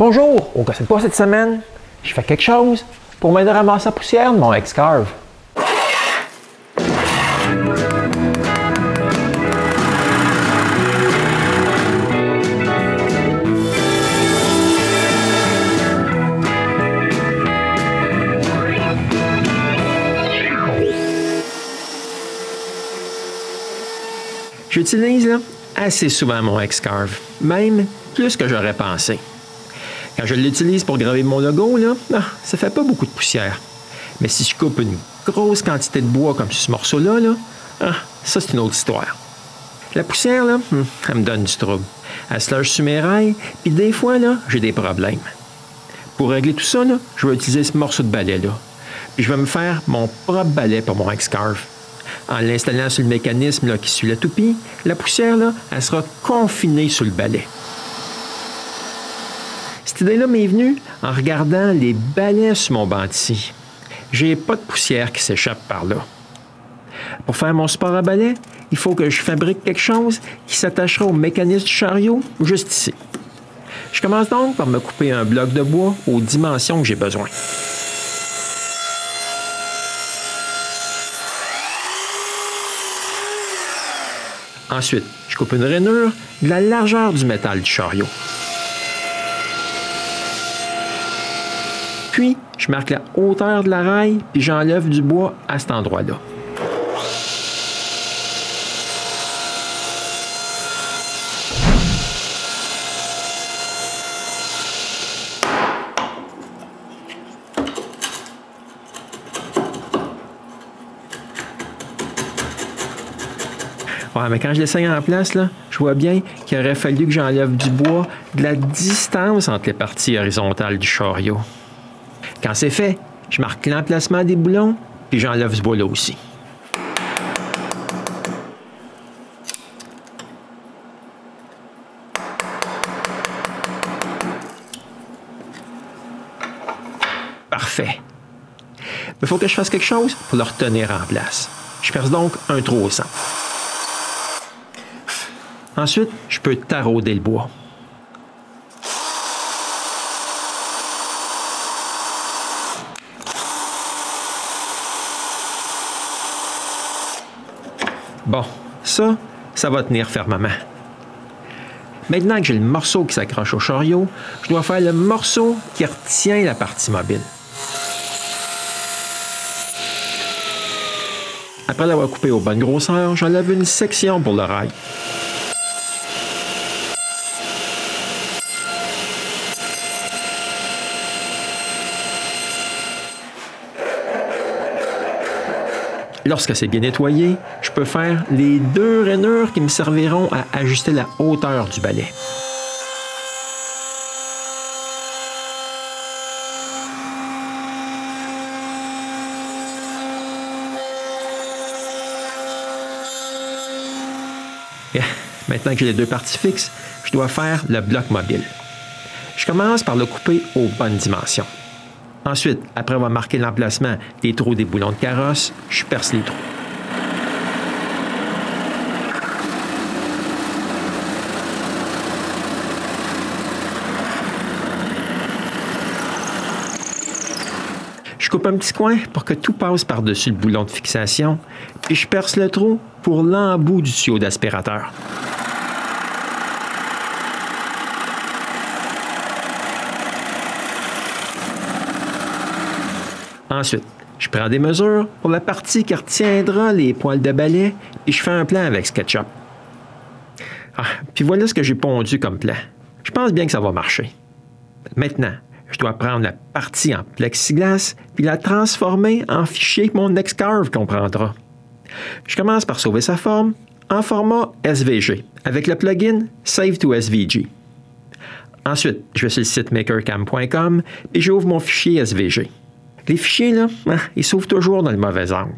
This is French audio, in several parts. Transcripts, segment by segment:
Bonjour, au cas c'est pas cette semaine, je fais quelque chose pour m'aider à ramasser la poussière de mon X-Carve. J'utilise assez souvent mon X-Carve, même plus que j'aurais pensé. Quand je l'utilise pour graver mon logo, ça fait pas beaucoup de poussière. Mais si je coupe une grosse quantité de bois comme ce morceau-là, ça c'est une autre histoire. La poussière, elle me donne du trouble. Elle se loge sur mes rails, puis des fois, j'ai des problèmes. Pour régler tout ça, je vais utiliser ce morceau de balai-là. Puis je vais me faire mon propre balai pour mon X-Carve. En l'installant sur le mécanisme qui suit la toupie, la poussière, elle sera confinée sur le balai. Cette idée-là m'est venue en regardant les balais sur mon banc ici. J'ai pas de poussière qui s'échappe par là. Pour faire mon support à balai, il faut que je fabrique quelque chose qui s'attachera au mécanisme du chariot juste ici. Je commence donc par me couper un bloc de bois aux dimensions que j'ai besoin. Ensuite, je coupe une rainure de la largeur du métal du chariot. Puis, je marque la hauteur de la raille, puis j'enlève du bois à cet endroit-là. Ouais, mais quand je l'essaye en place, je vois bien qu'il aurait fallu que j'enlève du bois de la distance entre les parties horizontales du chariot. Quand c'est fait, je marque l'emplacement des boulons, puis j'enlève ce bois-là aussi. Parfait. Il faut que je fasse quelque chose pour le retenir en place. Je perce donc un trou au centre. Ensuite, je peux tarauder le bois. Bon, ça va tenir fermement. Maintenant que j'ai le morceau qui s'accroche au chariot, je dois faire le morceau qui retient la partie mobile. Après l'avoir coupé aux bonnes grosseurs, j'enlève une section pour le rail. Lorsque c'est bien nettoyé, je peux faire les deux rainures qui me serviront à ajuster la hauteur du balai. Bien, maintenant que j'ai les deux parties fixes, je dois faire le bloc mobile. Je commence par le couper aux bonnes dimensions. Ensuite, après avoir marqué l'emplacement des trous des boulons de carrosse, je perce les trous. Je coupe un petit coin pour que tout passe par-dessus le boulon de fixation, puis je perce le trou pour l'embout du tuyau d'aspirateur. Ensuite, je prends des mesures pour la partie qui retiendra les poils de balai et je fais un plan avec SketchUp. Puis voilà ce que j'ai pondu comme plan. Je pense bien que ça va marcher. Maintenant, je dois prendre la partie en plexiglas puis la transformer en fichier que mon X-Carve comprendra. Je commence par sauver sa forme en format SVG avec le plugin Save to SVG. Ensuite, je vais sur le site makercam.com et j'ouvre mon fichier SVG. Les fichiers, ils s'ouvrent toujours dans le mauvais angle.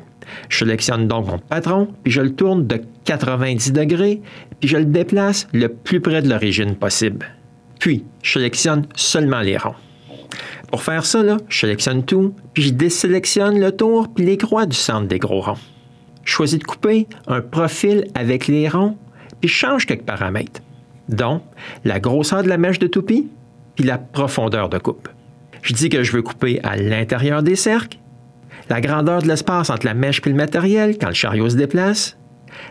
Je sélectionne donc mon patron, puis je le tourne de 90 degrés, puis je le déplace le plus près de l'origine possible. Puis, je sélectionne seulement les ronds. Pour faire ça, je sélectionne tout, puis je désélectionne le tour puis les croix du centre des gros ronds. Je choisis de couper un profil avec les ronds, puis je change quelques paramètres, dont la grosseur de la mèche de toupie, puis la profondeur de coupe. Je dis que je veux couper à l'intérieur des cercles, la grandeur de l'espace entre la mèche et le matériel quand le chariot se déplace,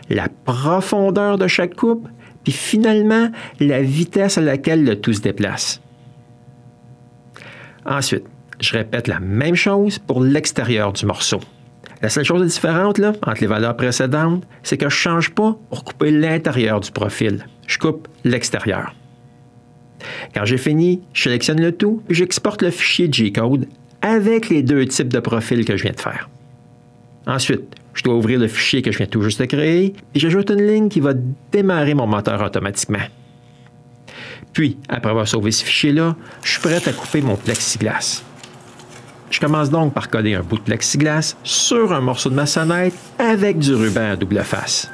la profondeur de chaque coupe, puis finalement la vitesse à laquelle le tout se déplace. Ensuite, je répète la même chose pour l'extérieur du morceau. La seule chose différente là, entre les valeurs précédentes, c'est que je ne change pas pour couper l'intérieur du profil. Je coupe l'extérieur. Quand j'ai fini, je sélectionne le tout et j'exporte le fichier G-code avec les deux types de profils que je viens de faire. Ensuite, je dois ouvrir le fichier que je viens tout juste de créer et j'ajoute une ligne qui va démarrer mon moteur automatiquement. Puis, après avoir sauvé ce fichier-là, je suis prêt à couper mon plexiglas. Je commence donc par coller un bout de plexiglas sur un morceau de maçonnette avec du ruban à double face.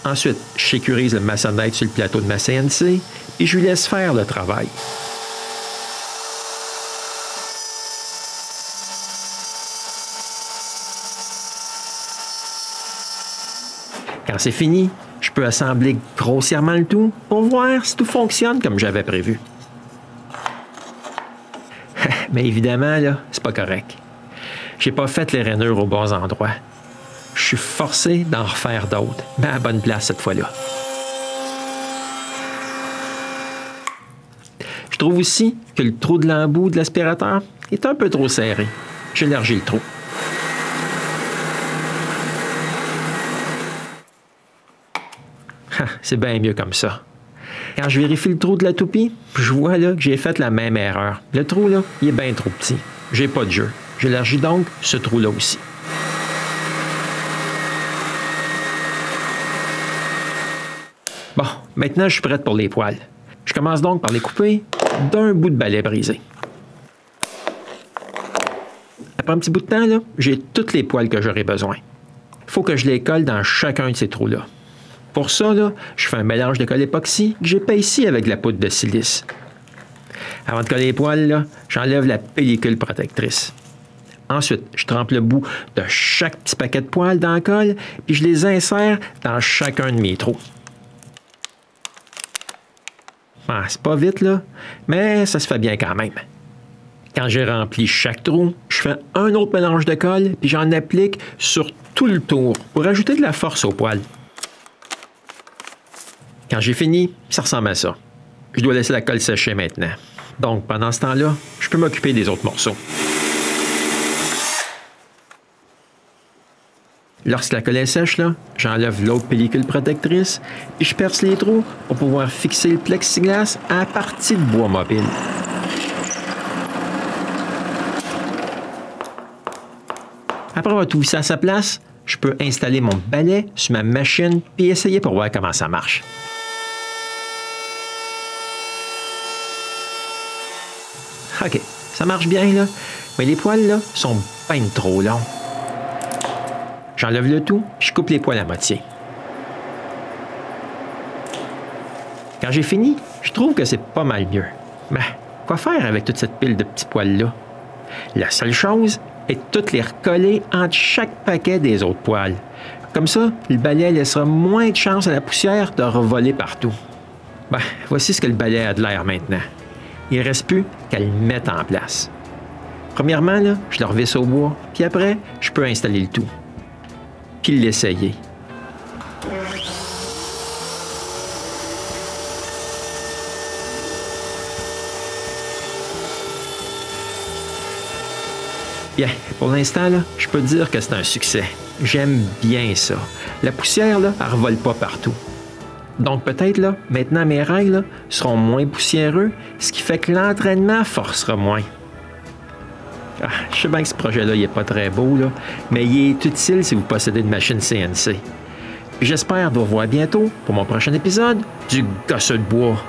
Ensuite, je sécurise le maçonnette sur le plateau de ma CNC et je lui laisse faire le travail. Quand c'est fini, je peux assembler grossièrement le tout pour voir si tout fonctionne comme j'avais prévu. Mais évidemment, là, c'est pas correct. J'ai pas fait les rainures aux bons endroits. Je suis forcé d'en refaire d'autres, mais à la bonne place cette fois-là. Je trouve aussi que le trou de l'embout de l'aspirateur est un peu trop serré. J'élargis le trou. C'est bien mieux comme ça. Quand je vérifie le trou de la toupie, je vois là, que j'ai fait la même erreur. Le trou, là, il est bien trop petit. J'ai pas de jeu. J'élargis donc ce trou-là aussi. Bon, maintenant, je suis prête pour les poils. Je commence donc par les couper d'un bout de balai brisé. Après un petit bout de temps, là, j'ai toutes les poils que j'aurai besoin. Il faut que je les colle dans chacun de ces trous-là. Pour ça, là, je fais un mélange de colle époxy que j'épaissis avec de la poudre de silice. Avant de coller les poils, là, j'enlève la pellicule protectrice. Ensuite, je trempe le bout de chaque petit paquet de poils dans la colle, puis je les insère dans chacun de mes trous. Ah, c'est pas vite, là, mais ça se fait bien quand même. Quand j'ai rempli chaque trou, je fais un autre mélange de colle, puis j'en applique sur tout le tour pour ajouter de la force aux poils. Quand j'ai fini, ça ressemble à ça. Je dois laisser la colle sécher maintenant. Donc, pendant ce temps-là, je peux m'occuper des autres morceaux. Lorsque la colle est sèche, là, j'enlève l'autre pellicule protectrice et je perce les trous pour pouvoir fixer le plexiglas à la partie de bois mobile. Après avoir tout vissé à sa place, je peux installer mon balai sur ma machine et essayer pour voir comment ça marche. OK, ça marche bien, là, mais les poils, là, sont bien trop longs. J'enlève le tout, puis je coupe les poils à moitié. Quand j'ai fini, je trouve que c'est pas mal mieux. Mais quoi faire avec toute cette pile de petits poils-là? La seule chose est de toutes les recoller entre chaque paquet des autres poils. Comme ça, le balai laissera moins de chance à la poussière de revoler partout. Ben, voici ce que le balai a de l'air maintenant. Il ne reste plus qu'à le mettre en place. Premièrement, là, je le revisse au bois, puis après, je peux installer le tout. Puis l'essayer. Bien, pour l'instant, là, je peux dire que c'est un succès. J'aime bien ça. La poussière, là, elle ne revole pas partout. Donc peut-être, là, maintenant, mes règles là, seront moins poussiéreux, ce qui fait que l'entraînement forcera moins. Ah, je sais bien que ce projet-là, il n'est pas très beau, là, mais il est utile si vous possédez une machine CNC. J'espère vous revoir bientôt pour mon prochain épisode du Gosseux de bois.